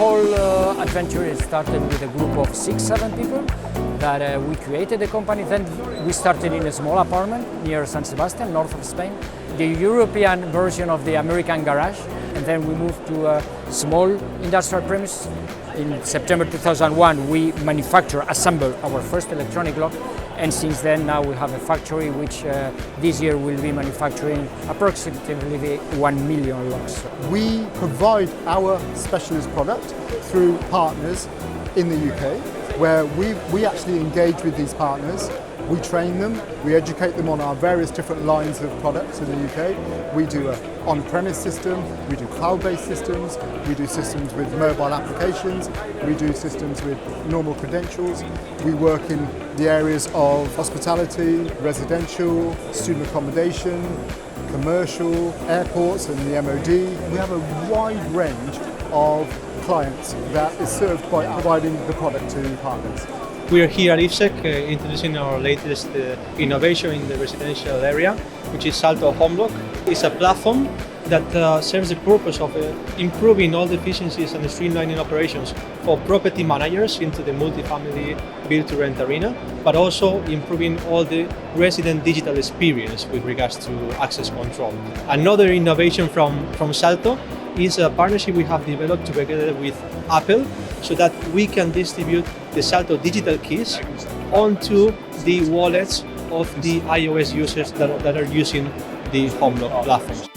whole adventure started with a group of 6-7 people that we created the company. Then we started in a small apartment near San Sebastian, north of Spain, the European version of the American garage. And then we moved to a small industrial premise. In September 2001, we assembled our first electronic lock. And since then, now we have a factory which this year will be manufacturing approximately 1 million locks. We provide our specialist product through partners in the UK, where we actually engage with these partners. We train them, we educate them on our various different lines of products in the UK. We do an on-premise system, we do cloud-based systems, we do systems with mobile applications, we do systems with normal credentials. We work in the areas of hospitality, residential, student accommodation, commercial, airports and the MOD. We have a wide range of clients that is served by providing the product to partners. We are here at Ifsec introducing our latest innovation in the residential area, which is SALTO Home Lock. It's a platform that serves the purpose of improving all the efficiencies and streamlining operations for property managers into the multifamily build-to-rent arena, but also improving all the resident digital experience with regards to access control. Another innovation from SALTO is a partnership we have developed together with Apple so that we can distribute the SALTO digital keys onto the wallets of the iOS users that are using the Home Lock platforms.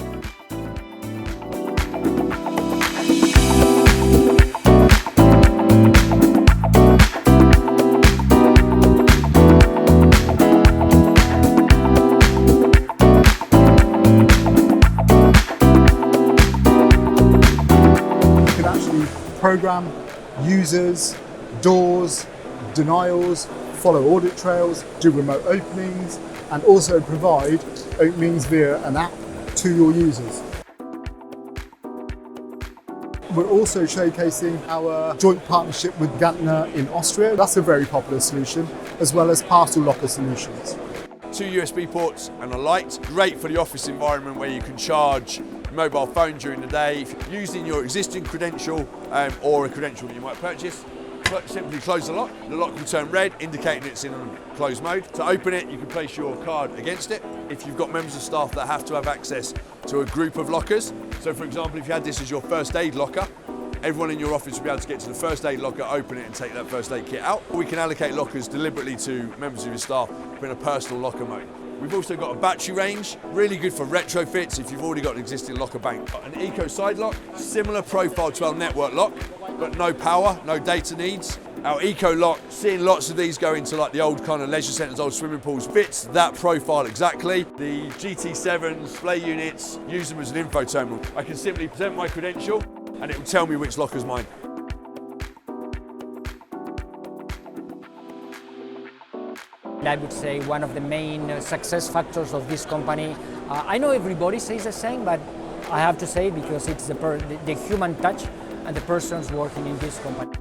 You can actually program users, doors, denials, follow audit trails, do remote openings, and also provide openings via an app to your users. We're also showcasing our joint partnership with Gantner in Austria. That's a very popular solution, as well as parcel locker solutions. 2 USB ports and a light, great for the office environment where you can charge your mobile phone during the day. Using your existing credential or a credential that you might purchase, simply close the lock. The lock will turn red, indicating it's in closed mode. To open it, you can place your card against it. If you've got members of staff that have to have access to a group of lockers, so for example, if you had this as your first aid locker, everyone in your office will be able to get to the first aid locker, open it and take that first aid kit out. We can allocate lockers deliberately to members of your staff in a personal locker mode. We've also got a battery range, really good for retrofits if you've already got an existing locker bank. An eco side lock, similar profile to our network lock, but no power, no data needs. Our eco lock, seeing lots of these go into like the old kind of leisure centres, old swimming pools, fits that profile exactly. The GT7s, display units, use them as an info terminal. I can simply present my credential and it will tell me which locker's mine. I would say one of the main success factors of this company, I know everybody says the same, but I have to say because it's the human touch and the persons working in this company.